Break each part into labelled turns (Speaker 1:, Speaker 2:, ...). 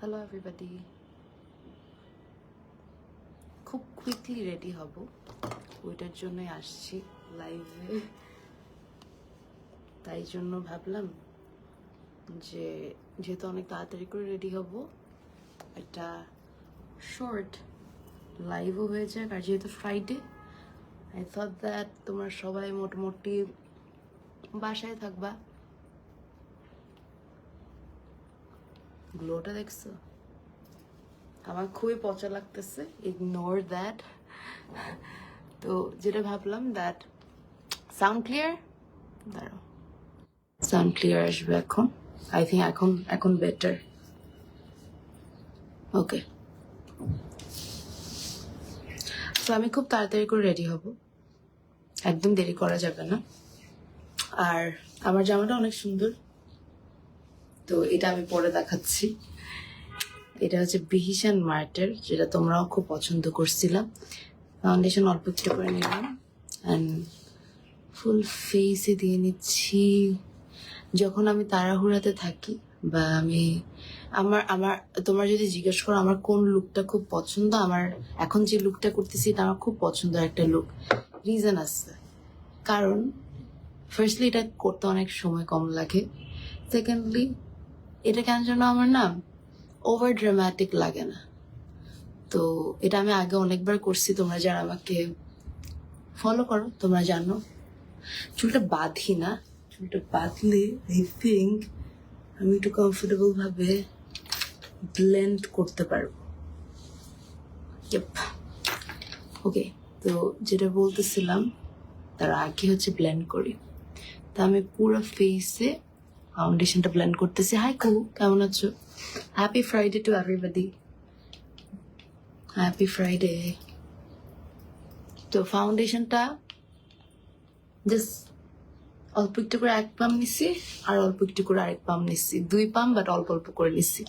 Speaker 1: Hello everybody, খুব quickly ready হব, ওইটার জন্যই আসছি লাইভে। তাই জন্য ভাবলাম যে যেহেতু অনেক তাড়াতাড়ি করে রেডি হব, একটা শর্ট লাইভও হয়ে যাক। আর যেহেতু ফ্রাইডে, আই থট দ্যাট তোমরা সবাই মোটামুটি বাসায় থাকবা। গ্লোটা দেখছো? আমার খুবই পচা লাগতেছে, ইগনোর দ্যাট। তো যেটা ভাবলাম দ্যাট সাউন্ড ক্লিয়ার, দাঁড়াও, সাউন্ড ক্লিয়ার আসবে এখন। আই থিঙ্ক এখন বেটার। ওকে, তো আমি খুব তাড়াতাড়ি করে রেডি হব, একদম দেরি করা যাবে না। আর আমার জামাটা অনেক সুন্দর, তো এটা আমি পরে দেখাচ্ছি। এটা হচ্ছে বিহিশান মার্টের, যেটা তোমরাও খুব পছন্দ করছিলাম। ফাউন্ডেশন অল্প একটু করে নিলাম অ্যান্ড ফুল ফেসে দিয়ে নিচ্ছি। যখন আমি তাড়াহুড়াতে থাকি বা আমি আমার তোমরা যদি জিজ্ঞেস করো আমার কোন লুকটা খুব পছন্দ, আমার এখন যে লুকটা করতেছি এটা আমার খুব পছন্দের একটা লুক। রিজন আছে, কারণ ফার্স্টলি এটা করতে অনেক সময় কম লাগে, সেকেন্ডলি এটা কেন যেন আমার না ওভার ড্রামাটিক লাগে না। তো এটা আমি আগে অনেকবার করছি, তোমরা যারা আমাকে ফলো করো তোমরা জানো। চুলটা বাঁধি না, চুলটা বাঁধলে আই থিঙ্ক আমি একটু কমফোর্টেবল ভাবে ব্লেন্ড করতে পারবো। ওকে, তো যেটা বলতেছিলাম তার আগে হচ্ছে ব্লেন্ড করি। তা আমি পুরো ফেসে ফাউন্ডেশনটা ব্লেন্ড করতেছি। হাই কু, কেমন আছো? Happy Friday to everybody, happy Friday. তো ফাউন্ডেশনটা জাস্ট অল্প একটু করে এক পাম নিচ্ছি, আর অল্প একটু করে আরেক পাম নিচ্ছি, 2 পাম বাট অল্প অল্প করে নিচ্ছি,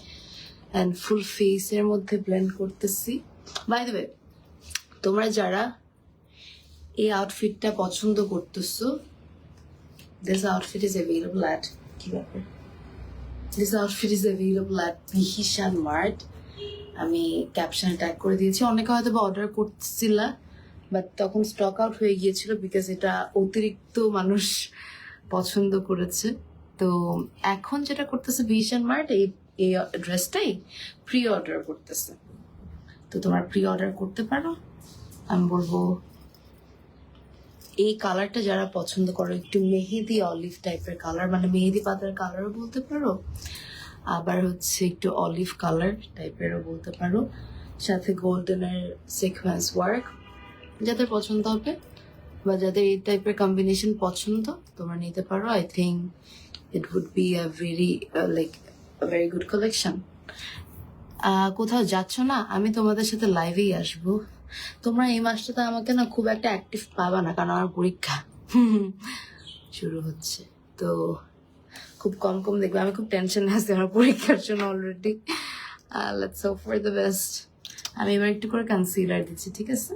Speaker 1: অ্যান্ড ফুল ফেসের মধ্যে ব্লেন্ড করতেছি। বাই দ্য ওয়ে, তোমরা যারা এই আউটফিটটা পছন্দ করতেছো, this outfit is available at, কি ব্যাপার, this outfit is available at বিহিশান মার্ট। আমি ক্যাপশনে ট্যাগ করে দিয়েছি। অনেকে হয়তো বা অর্ডার করতেছিল, বাট তখন স্টক আউট হয়ে গিয়েছিল বিকজ এটা অতিরিক্ত মানুষ পছন্দ করেছে। তো এখন যেটা করতেছে বিহিশান মার্ট, এই ড্রেসটাই প্রি অর্ডার করতেছে। তো তোমরা প্রি অর্ডার করতে পারো। আমি বলবো এই কালারটা যারা পছন্দ করো, একটু মেহেদি অলিভ টাইপের কালার, মানে মেহেদি পাতার কালারও বলতে পারো, আবার হচ্ছে একটু অলিভ কালার টাইপেরও বলতে পারো, সাথে গোল্ডেনের সিকোয়েন্স ওয়ার্ক, যাদের পছন্দ হবে বা যাদের এই টাইপের কম্বিনেশন পছন্দ তোমরা নিতে পারো। I think it would be a very good collection. কোথাও যাচ্ছ না? আমি তোমাদের সাথে লাইভেই আসবো। তোমরা এই মাসটাতে আমাকে না খুব একটা অ্যাক্টিভ পাবা না, কারণ আমার পরীক্ষা শুরু হচ্ছে, তো খুব কম দেখবে। আমি খুব টেনশনে আছি আমার পরীক্ষার জন্য already. Let's hope for the best. আমি এবার একটু করে কনসিলার দিচ্ছি, ঠিক আছে?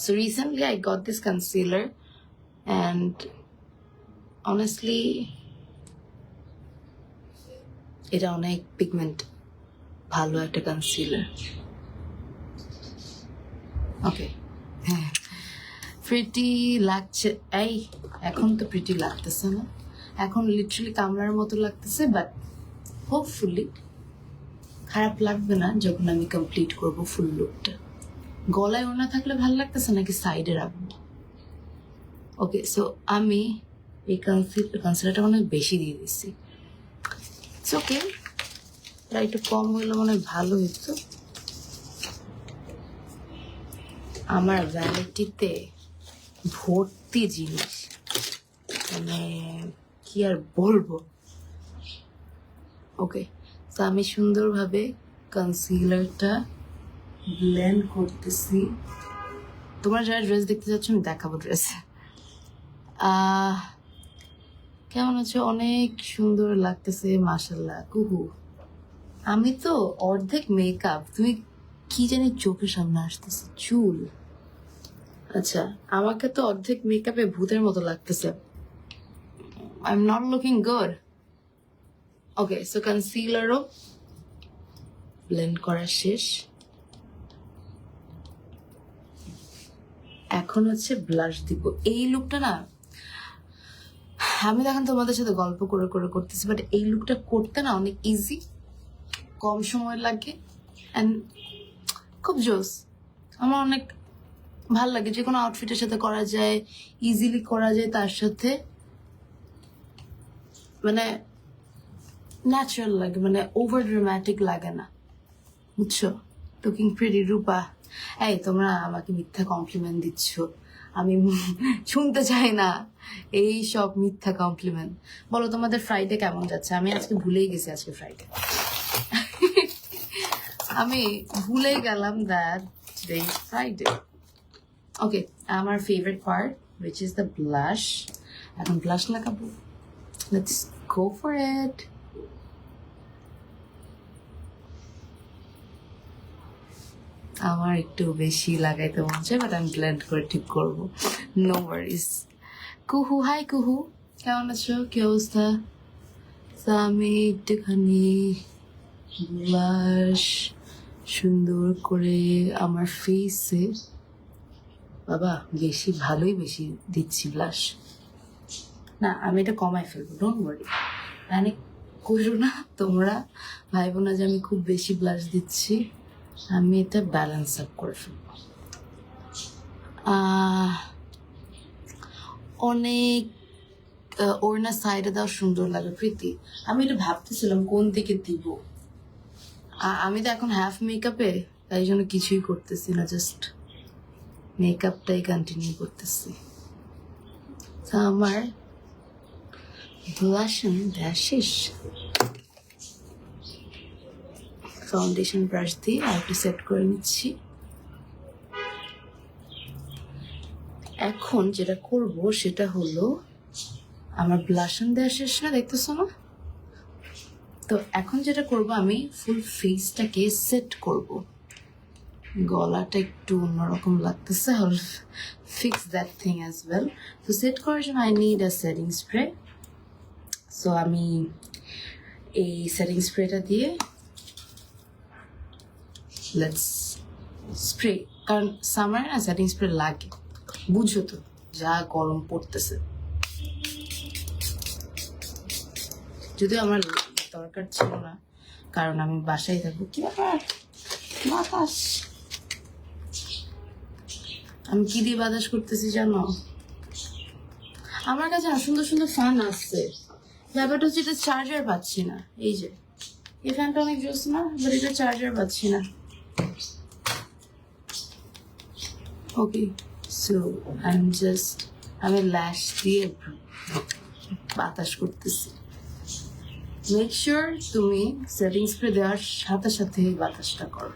Speaker 1: So recently I got this concealer and honestly এটা অনেক পিগমেন্ট ভালো একটা কনসিলার। ওকে, হ্যাঁ, প্রিটি লাগছে। এই এখন তো প্রিটি লাগতেছে না, এখন লিটারালি কামলার মতো লাগতেছে, বাট হোপফুলি খারাপ লাগবে না যখন আমি কমপ্লিট করব ফুল লুকটা। গলায় ওড়না থাকলে ভালো লাগতেছে নাকি সাইডে রাখবো? ওকে, সো আমি এই কনসিলারটা অনেক বেশি দিয়ে দিচ্ছি। ইটস ওকে, এটা একটু কম হইলে মনে হয় ভালো হতো। আমার ভ্যানিটিতে ভর্তি জিনিস, মানে কি আর বলবো। ওকে, তো আমি সুন্দরভাবে কনসিলারটা ব্লেন্ড করতেছি। তোমরা যারা ড্রেস দেখতে যাচ্ছ আমি দেখাবো ড্রেস। কেমন আছে? অনেক সুন্দর লাগতেছে মাশাল্লাহ। কুহু, আমি তো অর্ধেক মেকআপ, তুমি কি জানি চোখের সামনে আসতেছে চুল। আচ্ছা, আমাকে তো অর্ধেক মেকআপে ভূতের মতো লাগতেছে। I am not looking good. Okay, so কনসিলারও ব্লেন্ড করা শেষ। এখন হচ্ছে ব্লাশ দিব। এই লুকটা না আমি দেখেন তোমাদের সাথে গল্প করে করে করতেছি, বাট এই লুকটা করতে না অনেক ইজি, কম সময় লাগে অ্যান্ড খুব জোস। আমার অনেক ভাল লাগে, যে কোনো আউটফিটের সাথে করা যায়, ইজিলি করা যায়, তার সাথে মানে ন্যাচারাল লাগে, মানে ওভার ড্রামাটিক লাগে না, বুঝছো? লুকিং প্রিটি রূপা। এই তোমরা আমাকে মিথ্যা কমপ্লিমেন্ট দিচ্ছ, আমি শুনতে চাই না এই সব মিথ্যা কমপ্লিমেন্ট। বলো তোমাদের ফ্রাইডে কেমন যাচ্ছে? আমি আজকে ভুলেই গেছি আজকে ফ্রাইডে। আমি ভুলে গেলাম দ্যাট টুডে ইজ ফ্রাইডে। ওকে, আমার favourite part which is the blush. এখন ব্লাশ লাগাবো, let's go for it. আমার একটু বেশি লাগাইতে মন চায়, বাট আমি ব্লেন্ড করে ঠিক করবো, নো ওয়ারিজ। কুহু, হাই কুহু, কেমন আছো? কি অবস্থা? আমি একটুখানি ব্লাশ সুন্দর করে আমার ফেসে, বাবা বেশি ভালোই বেশি দিচ্ছি ব্লাশ, না আমি এটা কমাই ফেলবো, ডোন্ট ওয়ারি, প্যানিক করো না তোমরা, ভাইবো না যে আমি খুব বেশি ব্লাশ দিচ্ছি, আমি এটা ব্যালেন্স আপ করে ফেলবো। অনেক ওড়না সাইডে দেওয়া সুন্দর লাগে প্রীতি। আমি এটা ভাবতেছিলাম কোন দিকে দিব, আমি তো এখন হাফ মেকআপে, তাই জন্য কিছুই করতেছি না, জাস্ট মেকআপটাই কন্টিনিউ করতেছি। আমার ব্লাশ দেওয়া শেষ, ফাউন্ডেশন ব্রাশ দিয়ে আর একটু সেট করে নিচ্ছি। এখন যেটা করব সেটা হলো, আমার ব্লাশন দেওয়া শেষ না, দেখতেছো না? তো এখন যেটা করব, আমি ফুল ফেসটাকে সেট করব। গলাটা একটু অন্যরকম লাগতেছে, I'll fix that thing as well. তো সেট করার জন্য I need a setting spray. So আমি এই সেটিং স্প্রেটা দিয়ে লেটস স্প্রে, কারণ সামারে না সেটিং স্প্রে লাগে, বুঝো তো যা গরম পড়তেছে। যদিও আমার দরকার ছিল না, কারণ আমি বাসায় থাকবো। কি ব্যাপার, বাতাস, আমি কি দিয়ে বাতাস করতেছি জানো? আমার কাছে না সুন্দর সুন্দর ফ্যান আসছে, ব্যাপারটা হচ্ছে এটা চার্জার পাচ্ছি না। এই যে এই ফ্যানটা অনেক জোস না, বাট এটা চার্জার পাচ্ছি না। ওকে, সো আমি ল্যাশ দিয়ে বাতাস করতেছি। মেক শিওর তুমি সেটিং স্প্রে দেওয়ার সাথে সাথে এই বাতাসটা করো,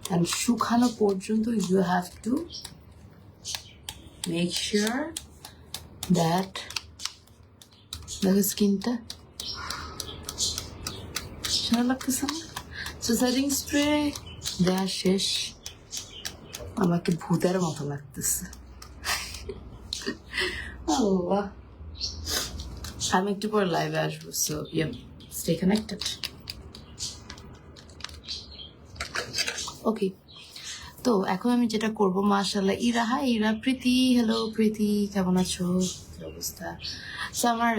Speaker 1: অ্যান্ড শুকানো পর্যন্ত you have to make sure that দেখো স্কিনটা সুন্দর লাগতেছে না। সো সেটিং স্প্রে দেওয়া শেষ, আমাকে ভূতের মতো লাগতেছে। আল্লাহ, আমি একটু পরে লাইভে আসবো, সো ইয়া স্টে কানেক্টেড। ওকে, তো এখন আমি যেটা করবো, মাশাআল্লাহ, ইরা, হাই ইরা, প্রীতি, হ্যালো প্রীতি, কেমন আছো, কি অবস্থা? সো আমার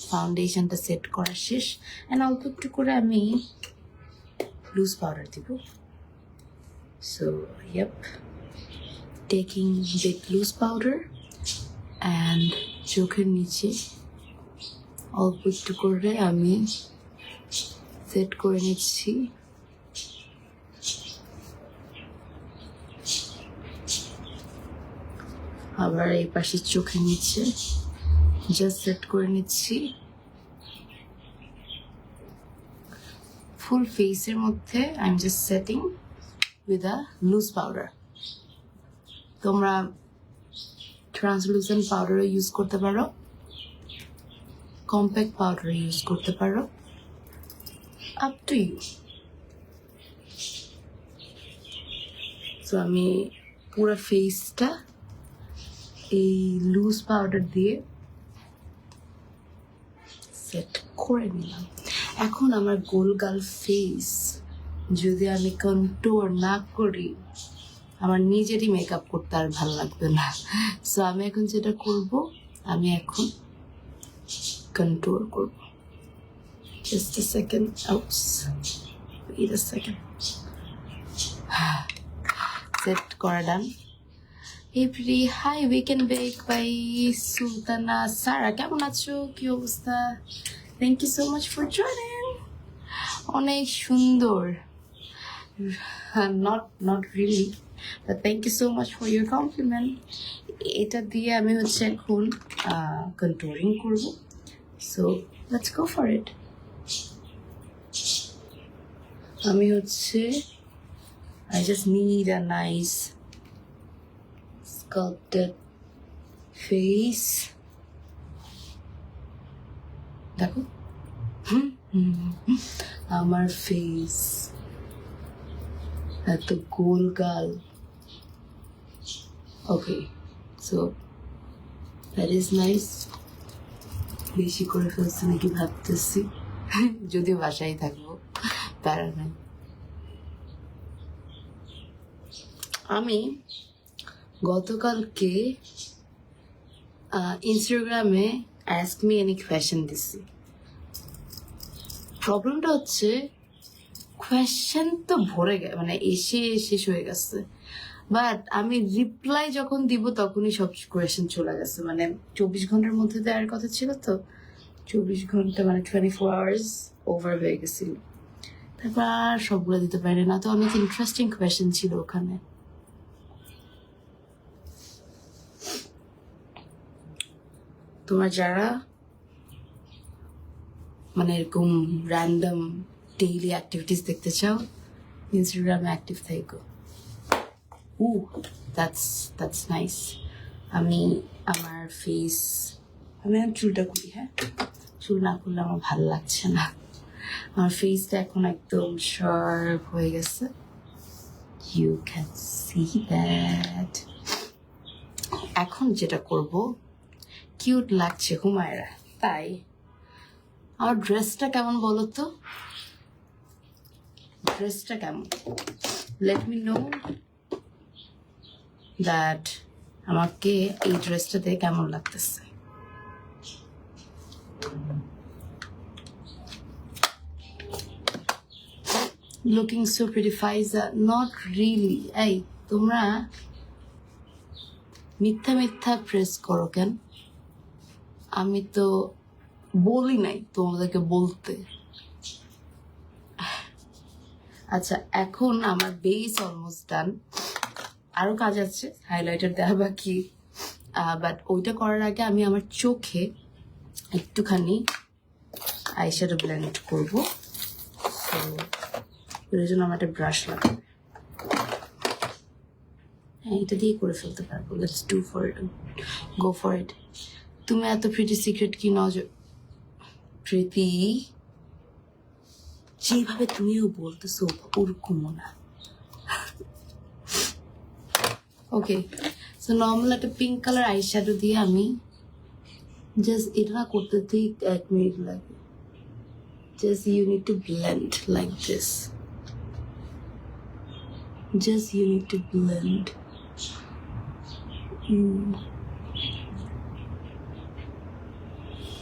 Speaker 1: ফাউন্ডেশনটা সেট করা শেষ, অ্যান্ড অল্প একটু করে আমি লুজ পাউডার দিব। So yep, taking bit loose powder and চোখের নিচে অল্প একটু করে আমি সেট করে নিচ্ছি। আবার এই পাশে চোখের নিচে জাস্ট সেট করে নিচ্ছি। ফুল ফেসের মধ্যে I am just setting with a loose powder. তোমরা ট্রান্সলুসেন্ট পাউডারও ইউজ করতে পারো, কম্প্যাক্ট পাউডার ইউজ করতে পারো, আপ টু ইউ। তো আমি পুরো ফেসটা এই লুজ পাউডার দিয়ে সেট করে নিলাম। এখন আমার গোলগাল ফেস যদি আমি কন্ট্রোল না করি আমার নিজেরই মেকআপ করতে আর ভালো লাগবে না। সো আমি এখন যেটা করব, আমি এখন কন্ট্রোল করব। Just a second, wait a second. Set করা done. Every hi weekend bake by Sultana Sara, কেমন আছো, কি অবস্থা? Thank you so much for joining. অনেক সুন্দর, not really, but thank you so much for your compliment. এটা দিয়ে আমি হচ্ছে এখন কন্ট্রোলিং করব। So let's go for it. আমি হচ্ছে I just need a nice sculpted face. দেখো আমার ফেস এত গোল গাল। ওকে, সো দ্যাট ইজ নাইস। বেশি করে ফেলছি নাকি ভাবতেছি, যদিও বাসায় থাকবো, প্যারা নাই। আমি গতকালকে ইনস্টাগ্রামে অ্যাস্ক মি এনি কোয়েশ্চেন দিছি। প্রবলেমটা হচ্ছে কোয়েশ্চেন তো ভরে গেছে, মানে এসে শেষ হয়ে গেছে, বাট আমি রিপ্লাই যখন দিব তখনই সব কোয়েশ্চেন চলে গেছে। মানে 24 ঘন্টার মধ্যে দেওয়ার কথা ছিল, তো 24 ঘন্টা মানে 24 আওয়ার্স ওভার হয়ে গেছিল। তারপর আর সবগুলো দিতে পারি না, তো অনেক ইন্টারেস্টিং কোয়েশ্চেন ছিল ওখানে। তোমরা যারা মানে এরকম র্যান্ডম ডেইলি অ্যাক্টিভিটিস দেখতে চাও, ইনস্টাগ্রামে অ্যাক্টিভ থাকো। That's nice. আমি আমার ফেস, আমি চুলটা করি, হ্যাঁ, চুল না করলে আমার ভালো লাগছে না। আমার ফেসটা এখন একদম শার্প হয়ে গেছে, ইউ ক্যান সি দ্যাট। এখন যেটা করব, কিউট লাগছে হুমায়রা, তাই আমার ড্রেসটা কেমন বলো তো? ড্রেসটা কেমন? লেট মি নো দ্যাট আমাকে এই ড্রেসটাতে কেমন লাগতেছে। Looking so pretty Faiza, not really. এই তোমরা মিথ্যা মিথ্যা প্রেস করো কেন? আমি তো বলি নাই তোমাদেরকে বলতে। আচ্ছা, এখন আমার বেস অলমোস্ট ডান, আরো কাজ আছে, হাইলাইটার দেওয়া বাকি, বাট ওইটা করার আগে আমি আমার চোখে একটুখানি আইশ্যাডো ব্লেন্ড করবো। তো এর জন্য আমার একটা ব্রাশ লাগবে, হ্যাঁ এটা দিয়ে করে ফেলতে পারবো। Let's do for it, go for ইট। তুমি এত প্রিটি সিক্রেট কি নজর প্রীতি, যেভাবে তুমিও বলতেছো ওরকমও না। ওকে, সো নর্মাল একটা পিঙ্ক কালার আই শ্যাডো দিয়ে আমি জাস্ট এটা না করতে ঠিক 1 মিনিট লাগে। Just you need to blend like this, just you need to blend.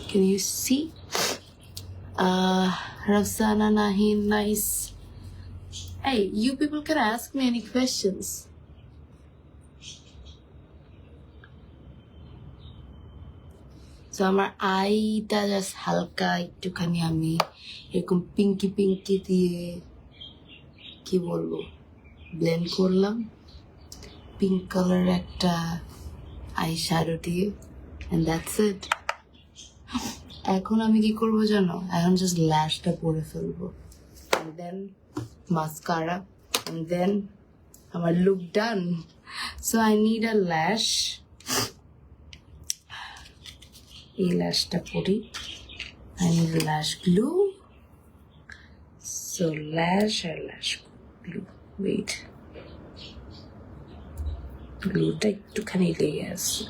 Speaker 1: Can you see? Rafsana Nahin, nice. Hey, you people can ask me any questions. So আমার আইটা just হালকা একটুখানি আমি এরকম পিঙ্কি পিঙ্কি দিয়ে কি বলবো ব্লেন্ড করলাম, পিঙ্ক কালার একটা আই শ্যাডো দিয়ে, and that's it. এখন আমি কি করবো জানো? এখন জাস্ট ল্যাশটা পরে ফেলবো, and then mascara, and then আমার look done. So I need a lash. এই ল্যাশটা পরি, I need a lash glue. So lash R lash glue. Wait, glueটা একটুখানি লেগে আছে।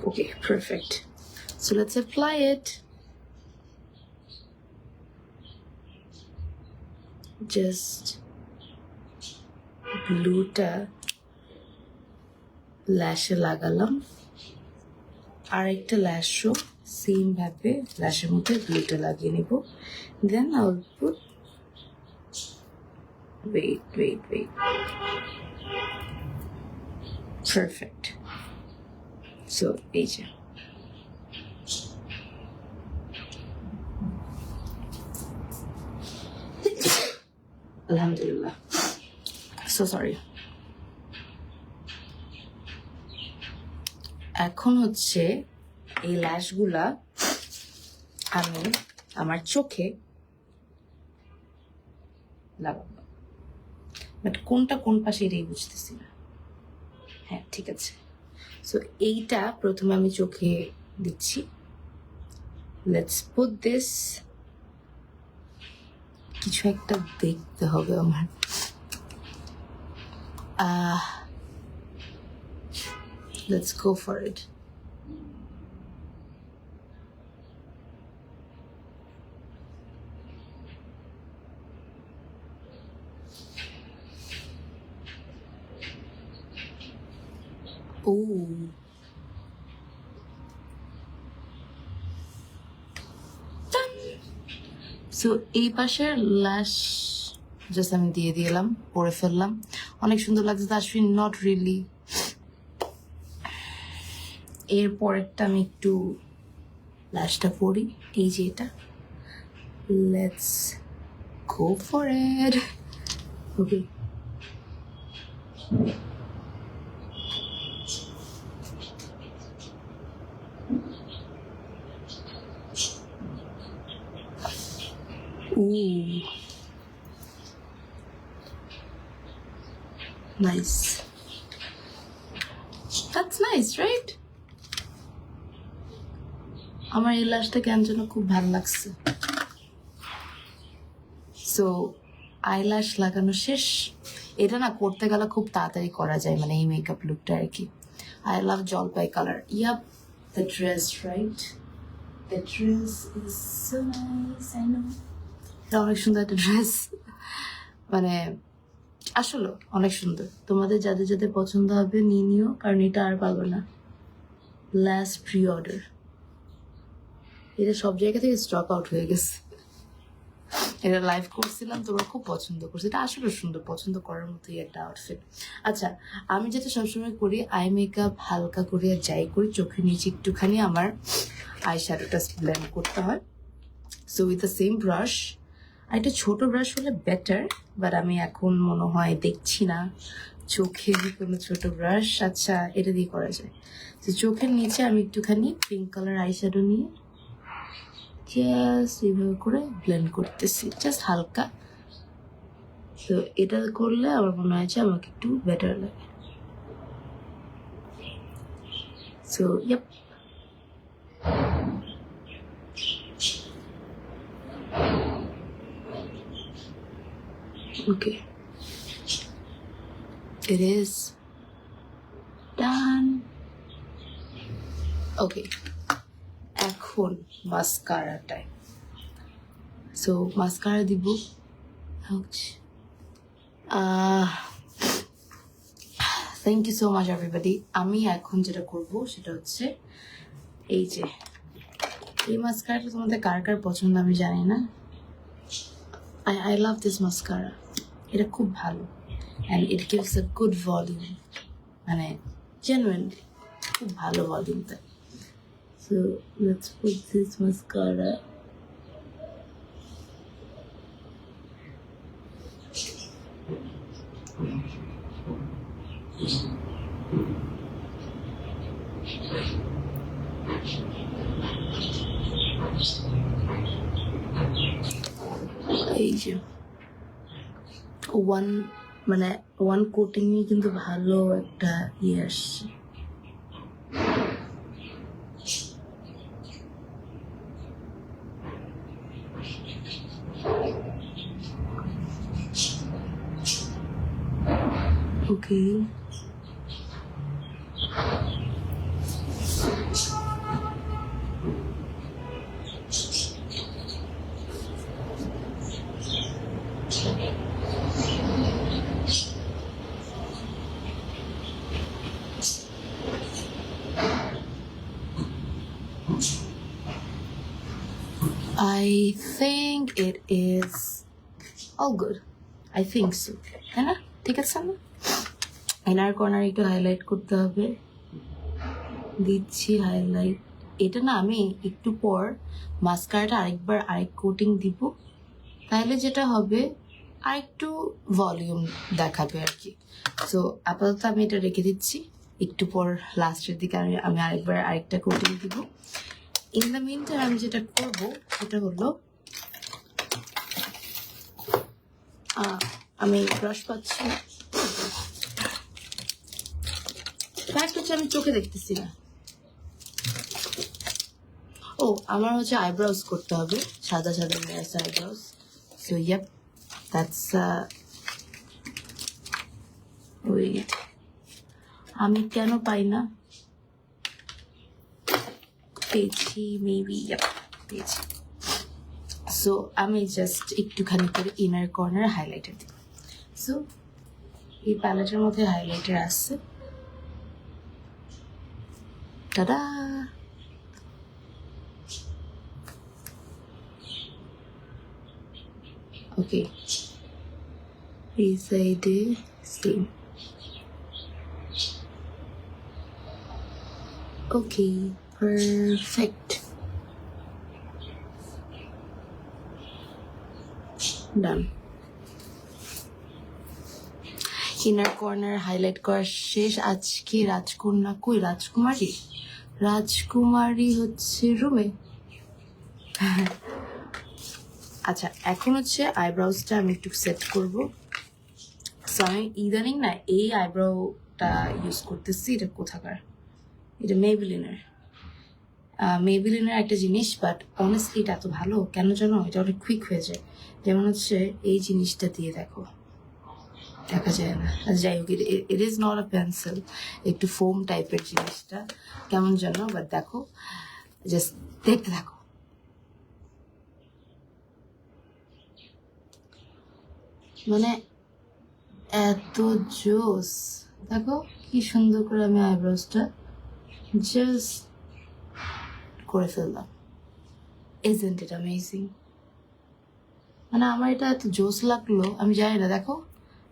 Speaker 1: Okay, perfect. So let's apply it. Just ব্লুটা ল্যাশে লাগালাম, আর একটা ল্যাশও সেম ভাবে ল্যাশের মধ্যে ব্লুটা লাগিয়ে নিব। Then I will put wait perfect. So এই যে আলহামদুলিল্লাহ, সো সরি। এখন হচ্ছে এই ল্যাশগুলা আমি আমার চোখে লাগাবো, বাট কোনটা কোন পাশে এটাই বুঝতেছি না। হ্যাঁ ঠিক আছে, সো এইটা প্রথমে আমি চোখে দিচ্ছি। Let's put this. কিছু একটা দেখতে হবে আমার। Let's go for it. Ooh. So এই পাশের ল্যাশ জাস্ট আমি দিয়ে দিলাম, পরে ফেললাম। অনেক সুন্দর লাগছে তাসফিন, নট রিয়েলি। এরপরেরটা আমি একটু ল্যাশটা পরি, এই যে এটা। Let's go for it. Okay, ooh, nice. That's nice, right? আমার এই ল্যাশটা কেন যেন খুব ভালো লাগছে। সো আইল্যাশ লাগানো শেষ। এটা না করতে গেলে খুব তাড়াতাড়ি করা যায়, মানে এই মেকআপ লুকটা আর কি। আই লাভ জলপাই colour. Yup, the dress, right? The dress is so nice, I know. এটা অনেক সুন্দর একটা ড্রেস, মানে আসলে অনেক সুন্দর। তোমাদের যাদের যাদের পছন্দ হবে নিয়ে নিও, কারণ এটা আর পাবো না। লাস্ট প্রি অর্ডার, এটা সব জায়গা থেকে স্টক আউট হয়ে গেছে। এটা লাইভ করছিলাম, তোমরা খুব পছন্দ করছে। এটা আসলে সুন্দর, পছন্দ করার মতোই একটা আউটফিট। আচ্ছা, আমি যেটা সবসময় করি, আই মেকআপ হালকা করে যাই করি, চোখের নিচে একটুখানি আমার আই শ্যাডোটা ব্লেন্ড করতে হয়। So with the same brush, আর একটা ছোট ব্রাশ হলে বেটার, বাট আমি এখন মনে হয় দেখছি না চোখে কোনো ছোট ব্রাশ। আচ্ছা, এটা দিয়ে করা যায়। তো চোখের নিচে আমি একটুখানি পিঙ্ক কালার আই শ্যাডো নিয়ে জাস্ট এইভাবে করে ব্লেন্ড করতেছি, জাস্ট হালকা। তো এটা করলে আমার মনে হয় যে আমাকে একটু বেটার লাগে। So yup, okay, it is done. Okay, এখন মাস্কারা টাইম। সো মাস্কারা দিব। Thank you so much everybody. আমি এখন যেটা করব সেটা হচ্ছে এই যে এই মাস্কারাটা তোমাদের কার কার পছন্দ আমি জানি না। I love this mascara. এটা খুব ভালো, and it gives a good volume, মানে genuinely খুব ভালো ভলিউম দেয়। So let's put this mascara. এই যে ওয়ান কোটিং এ কিন্তু ভালো একটা ইয়ে আসছে। ওকে, I think it is all good. I think so. তাই না? ঠিক আছে না? ইনার কর্নার একটু হাইলাইট করতে হবে। দিচ্ছি হাইলাইট। এটা না আমি একটু পর মাস্কারাটা আরেকবার আরেক কোটিং দিব, তাহলে যেটা হবে আরেকটু ভলিউম দেখাবে আর কি। সো আপাতত আমি এটা রেখে দিচ্ছি, একটু পর লাস্টের দিকে আমি আরেকবার আরেকটা কোটিং দিব। ইন দ্য মিন টাইম আমি যেটা করব সেটা হলো আমি ব্রাশ পাচ্ছি না, ফ্যাক্ট হচ্ছে আমি চোখে দেখতেছি না। ও আমার হচ্ছে আইব্রাউজ করতে হবে, সাদা সাদা মেয়াস eyebrows. So yup, that's wait, আমি কেন পাই না, পেয়েছি মেবি, ইয়াপ পেয়েছি। সো আমি জাস্ট একটুখানি করে ইনার কর্নার হাইলাইটার দিই। সো এই প্যালেটের মধ্যে হাইলাইটার আসছে, টাডা। Okay, এই সাইডে সেম। ওকে, পারফেক্ট, ডান। ইনার কর্নার হাইলাইট করা শেষ। আজকে রাজকন্যা কই? রাজকুমারী হচ্ছে রুমে। আচ্ছা, এখন হচ্ছে আইব্রাউজটা আমি একটু সেট করব। সো আমি ইদানিং না এই আইব্রাউটা ইউজ করতেছি। এটা কোথাকার? এটা মেবিলিনের একটা জিনিস, বাট অনেস্টলি এটা এত ভালো কেন জানো? এটা অনেক কুইক হয়ে যায়। যেমন হচ্ছে এই জিনিসটা দিয়ে দেখো, দেখা যায় না। যাই হোক, it is not a pencil, একটু ফোম টাইপের জিনিসটা, কেমন জানো? বাট দেখো, জাস্ট দেখতে থাকো। মানে এত জোস, দেখো কি সুন্দর করে আমি আইব্রোজটা জাস্ট করে ফেললাম। Isn't it amazing? মানে আমার এটা এত জোস লাগলো, আমি জানি না, দেখো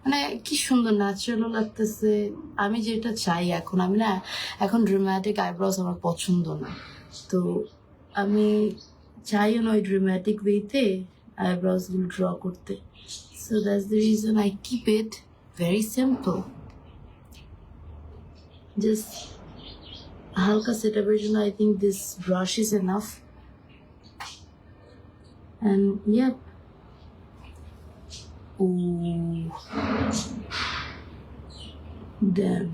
Speaker 1: মানে কি সুন্দর ন্যাচারালও লাগতেছে। আমি যেটা চাই এখন, আমি না এখন ড্রামাটিক আইব্রোজ আমার পছন্দ না, তো আমি চাইও না ওই ড্রামাটিক ওয়েতে আইব্রোজ গুলো ড্র করতে। So that's the reason I keep it very simple. Just হালকা সেট আপের জন্য I think this brush is enough. And yup, ooh, damn,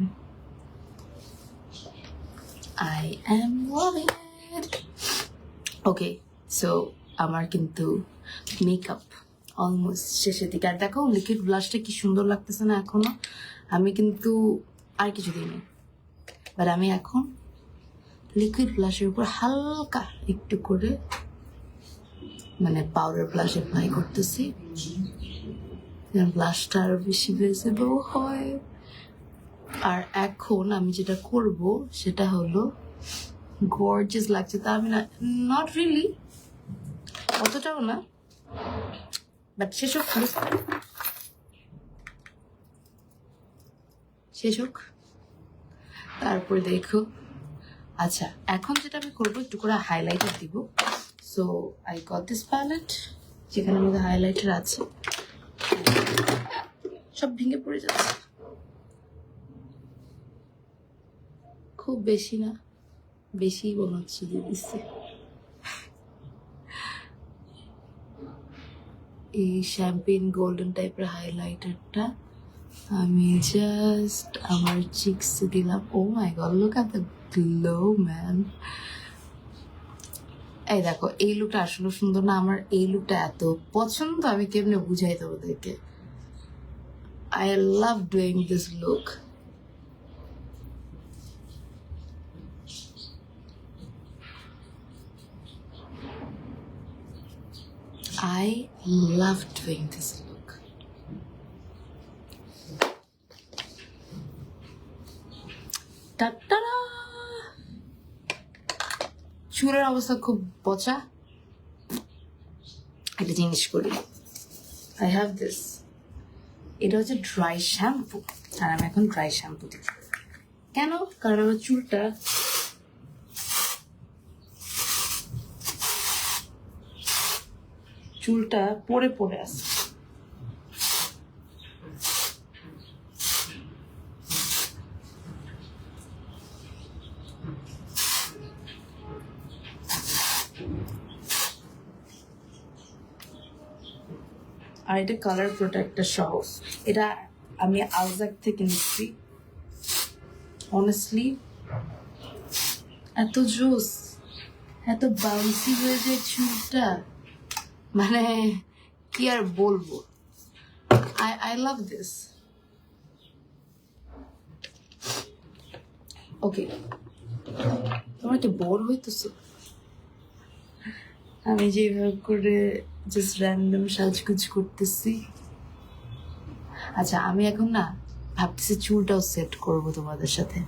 Speaker 1: I am loving it. Okay, so আমার কিন্তু মেকআপ অলমোস্ট শেষের দিকে। আর দেখো লিকুইড ব্লাশটা কি সুন্দর লাগতেছে না এখনো? আমি কিন্তু আর কিছু দিইনি, বাট আমি এখন লিকুইড ব্লাশের উপর হালকা একটু করে মানে পাউডার ব্লাশ অ্যাপ্লাই করতেছি, ব্লাশটা আরো বেশি ভিজিবল হয়। আর এখন আমি যেটা করব সেটা হলো, গর্জিয়াস লাগছে তা আমি না, নট রিয়েলি, অতটাও না, বাট শেষ হোক তারপরে দেখো। আচ্ছা, এখন যেটা আমি করবো একটু করে হাইলাইটার দিব। So I got this palette, যেখানে মধ্যে হাইলাইটার আছে, সব ভেঙে পড়ে যাচ্ছে। খুব বেশি না, বেশি মনে হচ্ছে দিয়ে দিচ্ছে। এই শ্যাম্পেন গোল্ডেন টাইপের হাইলাইটারটা আমি জাস্ট আমার চিক্সে দিলাম। Oh my god, look at the glow man. এই দেখো, এই লুকটা আসলে সুন্দর না? আমার এই লুকটা এত পছন্দ, আমি কেমনে বুঝাই দেবো ওদেরকে। I love doing this look. I love doing this look. Ta-da! চুলের অবস্থা খুব পচা, একটা জিনিস করি, আই হ্যাভ দিস, এটা হচ্ছে ড্রাই শ্যাম্পু, আর আমি এখন ড্রাই শ্যাম্পু দিই। কেন? কারণ আমার চুলটা পড়ে পড়ে আছে। আর এটা কালার প্রোটেক্টর সহ, এটা আমি আলজাক থেকে নিচ্ছি। অনেস্টলি এত জোস, এত বাউন্সি হয়ে যায় চুলটা, মানে কি আর বলবো। I love this. ওকে, তোমার কি বোর হইতেছো? আমি যেভাবে করে জাস্ট র্যান্ডম সাজগুজ করতেছি। আচ্ছা, আমি এখন না ভাবতেছি চুলটাও সেট করবো তোমাদের সাথে।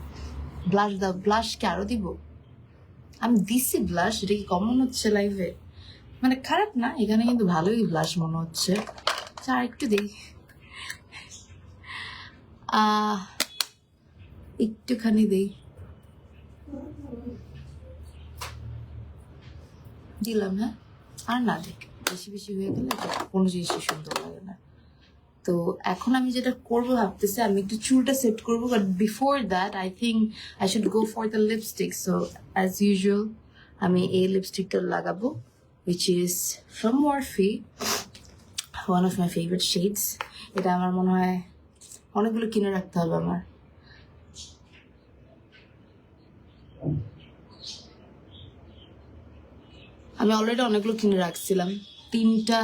Speaker 1: ব্লাশ দাও, ব্লাশ কি আরো দিব? আমি দিছি ব্লাশ, এটা কি কমন হচ্ছে লাইভে? মানে খারাপ না, এখানে কিন্তু ভালোই ব্লাশ মনে হচ্ছে। আর একটু দিই, একটুখানি দিই, দিলাম। হ্যাঁ, আর না দেখ, বেশি বেশি হয়ে গেলে কোনো জিনিসই সুন্দর লাগে না। তো এখন আমি যেটা করবো ভাবতেছি, আমি একটু চুলটা সেট করবো, but before that I think I should go for the lipstick. So as usual আমি এই লিপস্টিকটা লাগাবো, which is from Morphe, one of my favorite shades. এটা আমার মনে হয় অনেকগুলো কিনে রাখতে হবে আমার। আমি অলরেডি অনেকগুলো কিনে রাখছিলাম, 3টা।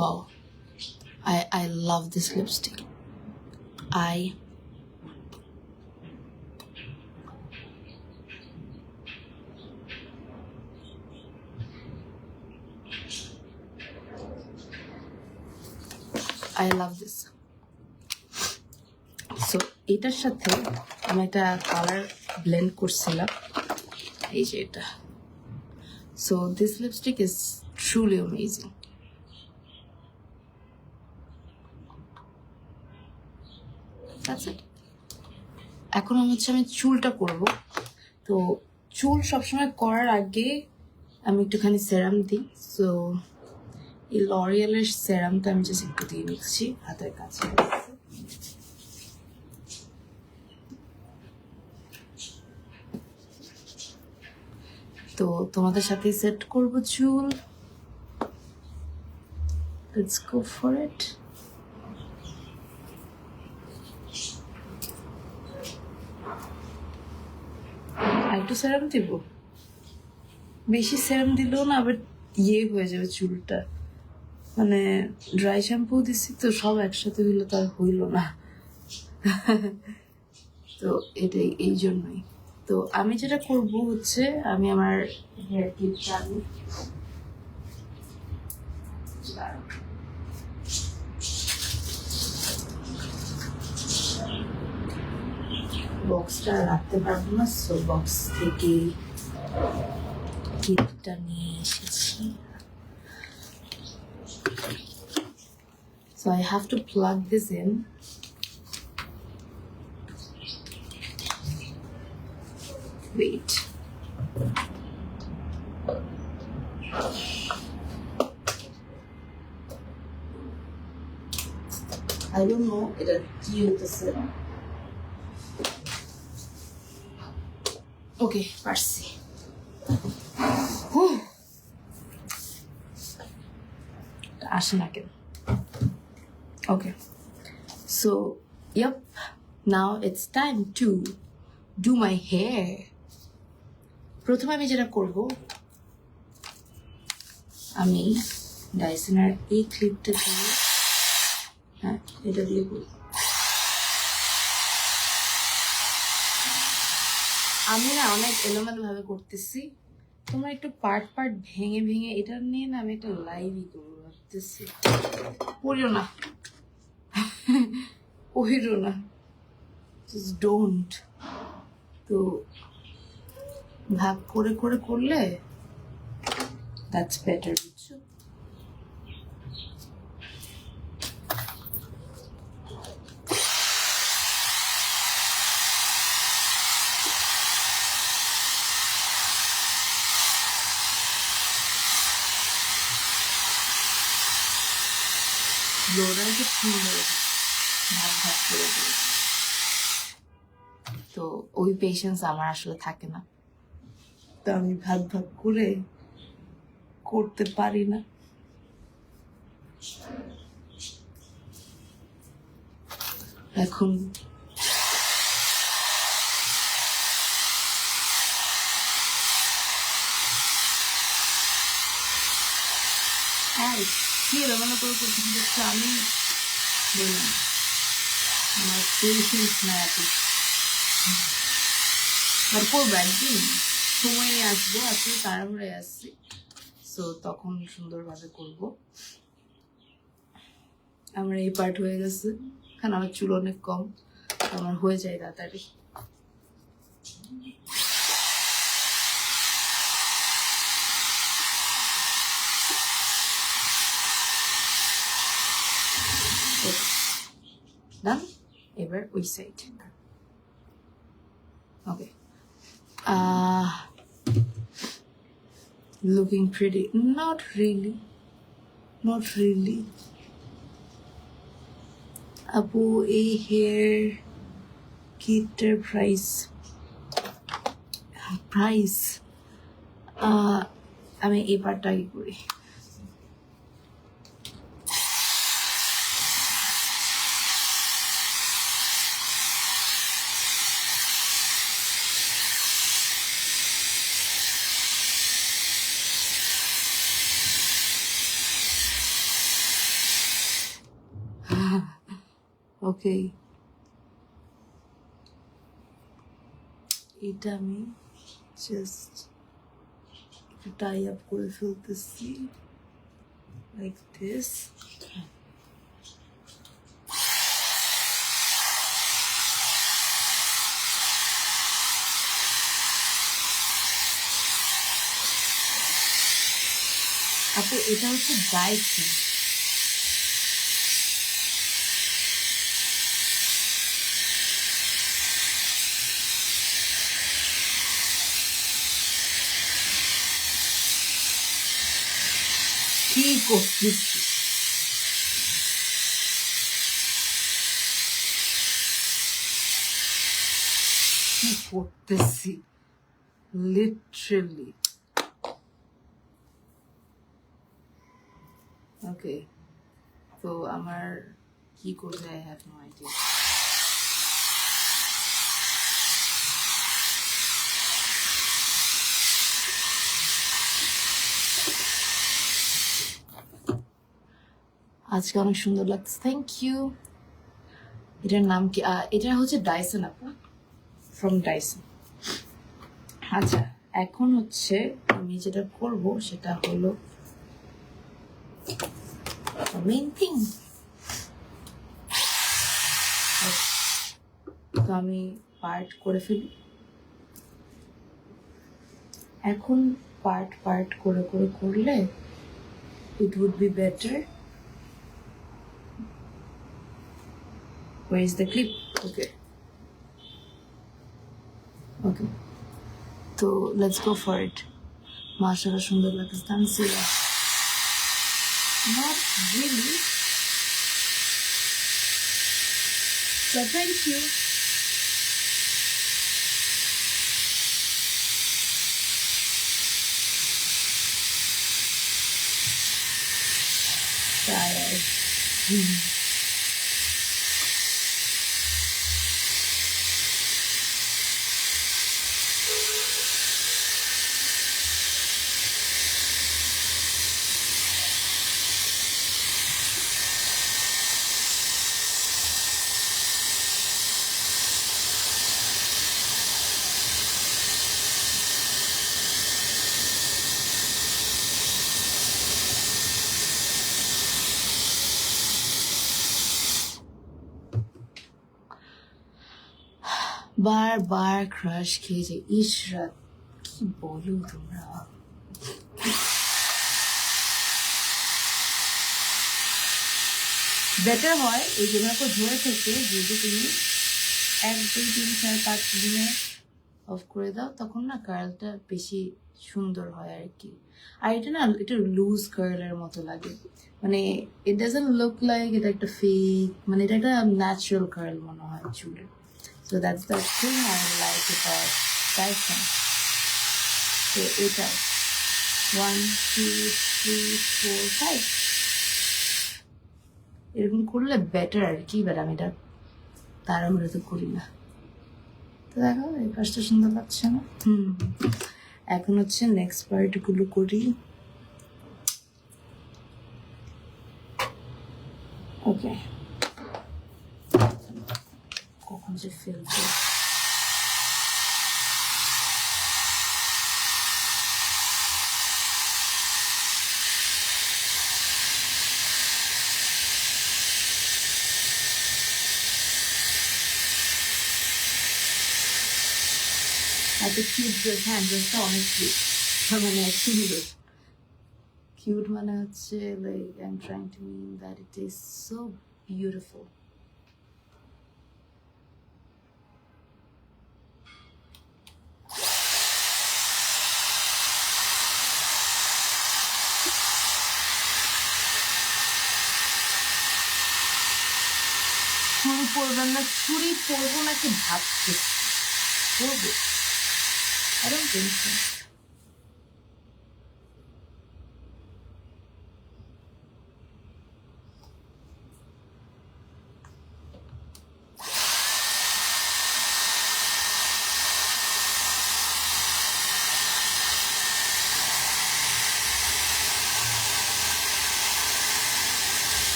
Speaker 1: Wow, I love this lipstick. I love this. So এটার সাথে আমি একটা কালার ব্লেন্ড করছিলাম, এই যে এটা। So this lipstick is truly amazing. That's it. এখন আমি চুলটা করব। তো চুল সবসময় করার আগে আমি একটুখানি সেরাম দিই। সো এই লরিয়ালের সেরামটা আমি জাস্ট একটু দিয়ে নিচ্ছি হাতের কাছে। তো তোমাদের সাথে সেট করব চুল। Let's go for it. একটু সেরাম দিব, বেশি সেরাম দিলেও না আবার হয়ে যাবে চুলটা। মানে ড্রাই শ্যাম্পু দিছি তো, সব একসাথে হইলে তো আর হইল না। তো এটাই, এই জন্যই। তো আমি যেটা করব হচ্ছে, আমি আমার হেয়ার ক্লিপটা বক্সটা রাখতে পারবো না, সো বক্স থেকে ক্লিপটা নিয়ে এসেছি। So I have to plug this in. Wait. I don't know এটা কি হইতেছে। ওকে, পারছি। আসে না কেন? Okay, so yep, now it's time to do my hair. প্রথমে আমি যেটা করব, আমি ডাইসনের এই ক্লিপটা দিয়ে, হ্যাঁ এটা দিয়ে করব। আমি না অনেক এলোমেলো ভাবে করতেছি, তোমার একটু পার্ট পার্ট ভেঙে ভেঙে এটা নিয়ে না আমি একটা লাইভই করবো ভাবতেছি। পড়িও না, পড়িও না, জাস্ট ডোন্ট। তো ভাগ করে করে করলে দ্যাটস বেটার, বুঝছো? ব্লোরার খুব সুন্দর ভাগ ভাগ করে দিয়েছে। তো ওই পেশেন্স আমার আসলে থাকে না, তো আমি ভাগ ভাগ করে করতে পারি না। এখন কি এলোমেলো করে করতে হচ্ছে, আমি বলি না, আমার পেশেন্স না এত। করবো একদিন, সময় নিয়ে আসবো, আজকে তাড়াহুড়ায় আসছি, সো তখন সুন্দরভাবে করব। আমার এই পার্ট হয়ে গেছে, কারণ আমার চুল অনেক কম, আমার হয়ে যায় তাড়াতাড়ি। ডান, এবার ওই side. Okay, looking pretty, not really আপু এই হেয়ার কিটের প্রাইস আমি এই পার্টটা আগে করি। ওকে, এটা আমি জাস্ট একটু টাই আপ করে ফেলতেছি, লাইক দিস। আপু এটা হচ্ছে ডাইসন, কি করতেছি? কি করতেছি লিটারালি। ওকে, তো আমার কি করবে আই হ্যাভ নো আইডিয়া। আজকে অনেক সুন্দর লাগছে, থ্যাংক ইউ। এটার নাম কি? এটা হচ্ছে ডাইসন আপু, ফ্রম ডাইসন। আচ্ছা, এখন হচ্ছে আমি যেটা করব সেটা হলো মেইন থিং। তো আমি পার্ট করে ফেলি এখন। পার্ট পার্ট করে করে করলে it would be better. Where is the clip? Okay, তো let's go for it. মাশাআল্লাহ সুন্দর লাগছে, তানসিলা। Not really, but thank you. Tired. বারবার ক্রাশ খেয়ে যায়। ইশরাত, কি বলো তোমরা? বেটার হয় এই যেভাবে ধরে থেকে যদি তুমি 1 2 3 4 5 দিনে অফ করে দাও, তখন না কার্লটা বেশি সুন্দর হয় আর কি। আর এটা না এটা লুজ কার্লের মতো লাগে, মানে ইট ডাজন্ট লুক লাইক এটা একটা ফেক, মানে এটা একটা ন্যাচারাল কার্ল মনে হয় চুলে। So that's the thing I like about Tyson. তো এটা 1 2 3 4 5 এরকম করলে বেটার আর কি, বাট আমি এটা তাড়াহুড়ো তো করি না। তো দেখো এই পাশটা সুন্দর লাগছে না? এখন হচ্ছে নেক্সট পার্ট গুলো করি। ওকে, কখন যে ফেলছে। এত কিউট ড্রেস, হ্যাঁ ড্রেসটা অনেক কিউট, মানে সুন্দর। কিউট মানে হচ্ছে like I am trying to mean that it is so beautiful. চুড়ি পরবেন না? চুড়ি পরবো নাকি ভাবছি, পরবো। I don't think so.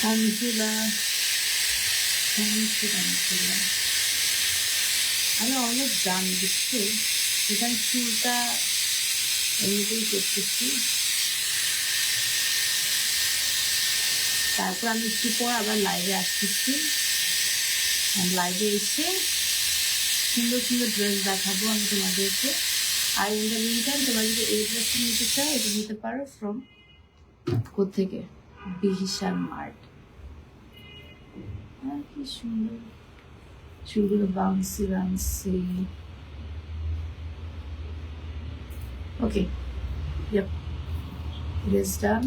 Speaker 1: Angela, thank you, Angela. আমি অনেক দাম দিচ্ছি, এখানে চুলটা এমনিতেই করতেছি। তারপর আমি একটু পর আবার লাইভে আসতেছি, লাইভে এসে সুন্দর সুন্দর ড্রেস দেখাবো আমি তোমাদেরকে। আর ইন দ্য মিন টাইম তোমরা যদি এই ড্রেসটা নিতে চাও, এটা নিতে পারো ফ্রম কোথেকে, বিহিশাল মার্ট। হ্যাঁ কি সুন্দর চুলগুলো, bouncy bouncy. Okay, ইয়েপ, it is done.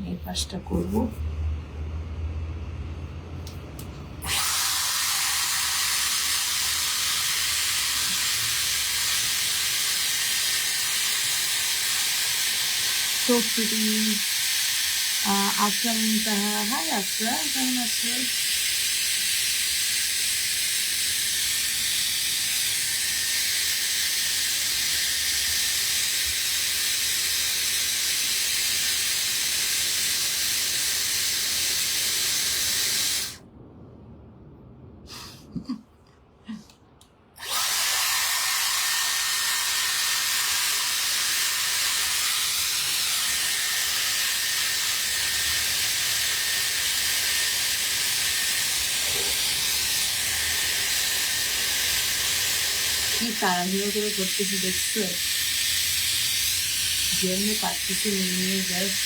Speaker 1: এই পাশটা করবো। So pretty. Afra Muntaha. Hi Afra, কেমন আছো? কি তাড়াহুড়ো করে করতেছি দেখছো, যেমনি পারতেছি নিয়ে জাস্ট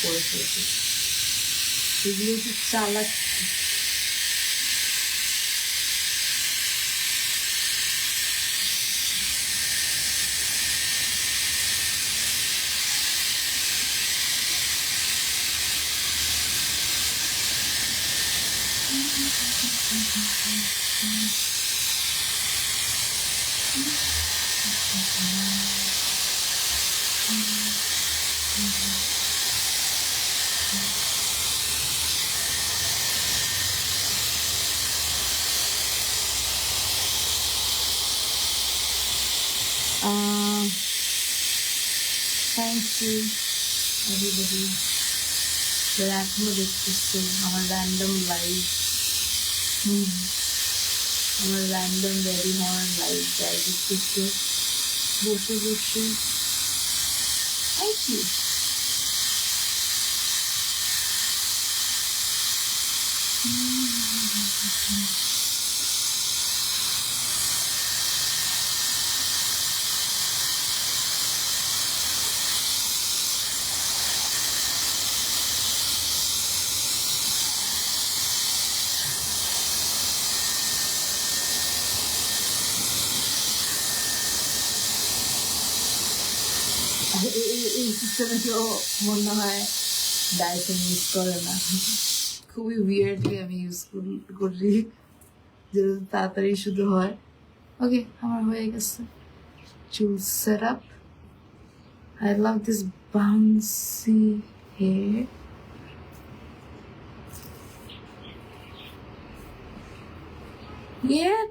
Speaker 1: করে ফেলছি। এগুলো হচ্ছে চালাক। থ্যাংক ইউ এভরিবডি যারা এখনো দেখতেছো আমার র্যান্ডম লাইভ, আমার র্যান্ডম রেডি হওয়ার লাইভ যাই দেখতেছো বসে বসে, থ্যাংক ইউ। এই সিস্টেমে কেউ মনে হয় ডাইসন ইউজ করে না, খুবই উইয়ার্ডলি আমি ইউজ করি যে তাড়াতাড়ি শুধু হয়। ওকে, আমার হয়ে গেছে চুল set up. I love this bouncy hair. Yep.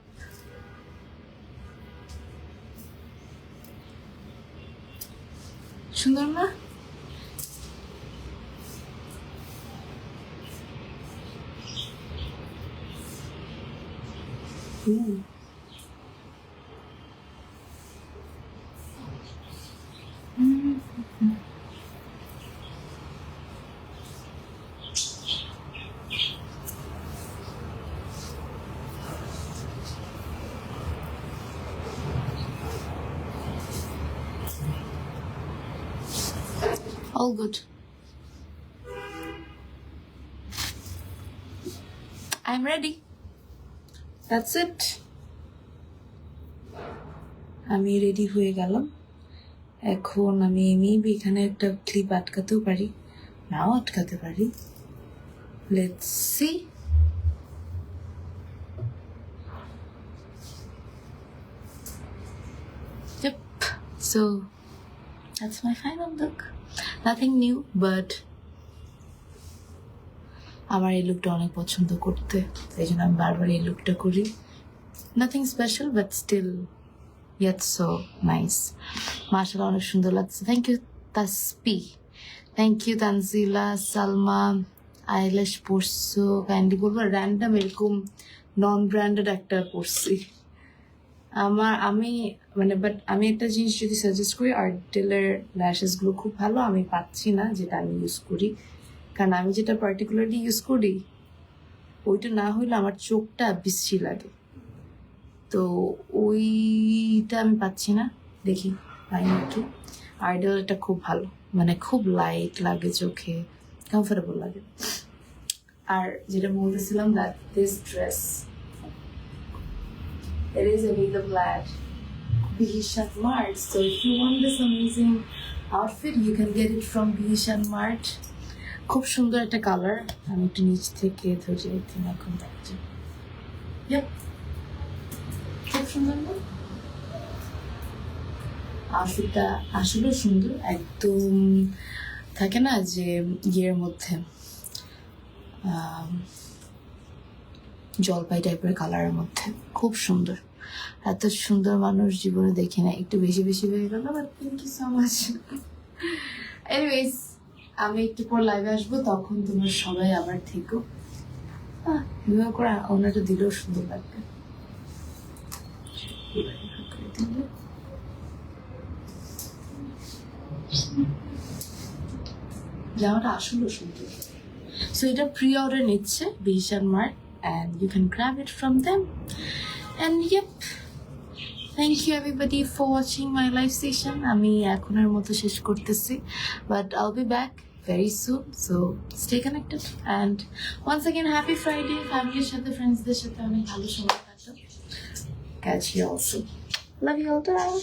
Speaker 1: সুন্দর না? All good. I'm ready. That's it. আমি রেডি হয়ে গেলাম। এখন আমি মেবি এখানে একটা ক্লিপ আটকাতেও পারি, নাও আটকাতে পারি। Let's see. Yep. So that's my final look. Nothing new, but আমার এই লুকটা অনেক পছন্দ করতে, তাই জন্য আমি বারবার এই লুকটা করি। Nothing special, but still yet so nice. মাশাআল্লাহ, অনেক সুন্দর লাগছে। Thank you Taspi, thank you Tanjila, Salma. Eyelash পরছো কাইন্ডলি বলবো? র্যান্ডাম এরকম নন ব্র্যান্ডেড একটা পরছি। আমি বাট আমি একটা জিনিস যদি সাজেস্ট করি, আর্টেলের ল্যাশেসগুলো খুব ভালো। আমি পাচ্ছি না যেটা আমি ইউজ করি, কারণ আমি যেটা পার্টিকুলারলি ইউজ করি ওইটা না হইলে আমার চোখটা বিশ্রী লাগে, তো ওইটা আমি পাচ্ছি না। দেখি পাই একটু। আর্টেলটা খুব ভালো, খুব লাইট লাগে চোখে, কমফোর্টেবল লাগে। আর যেটা বলতেছিলাম, that this dress, it is available at Bihishan Mart. So if you want this amazing outfit, you can get it from Bihishan Mart. খুব সুন্দর একটা কালার। আমি একটু নিচ থেকে ধরে এখন দেখছি। খুব সুন্দর না? আউটফিটটা আসলে সুন্দর, একদম থাকে না যে ইয়ের মধ্যে জলপাই টাইপের কালারের মধ্যে, খুব সুন্দর। এত সুন্দর মানুষ জীবনে দেখি না, একটু বেশি বেশি হয়ে গেল, but thank you so much. Anyways, আমি একটু পর লাইভে আসবো, তখন তোমরা সবাই আবার থেকো। বিবাহ করে ওনাটা দিলেও সুন্দর লাগবে। জামাটা আসলে সুন্দর। সো এটা প্রি অর্ডার নিচ্ছে বিহিশান mart, and you can grab it from them. And yep, thank you everybody for watching my live session. আমি এখনের মতো শেষ করতেছি, but I'll be back very soon, so stay connected. And once again, happy Friday. ফ্যামিলির সাথে, ফ্রেন্ডসদের সাথে অনেক ভালো সময় কাটাও। Catch you all soon. Love you all. Bye.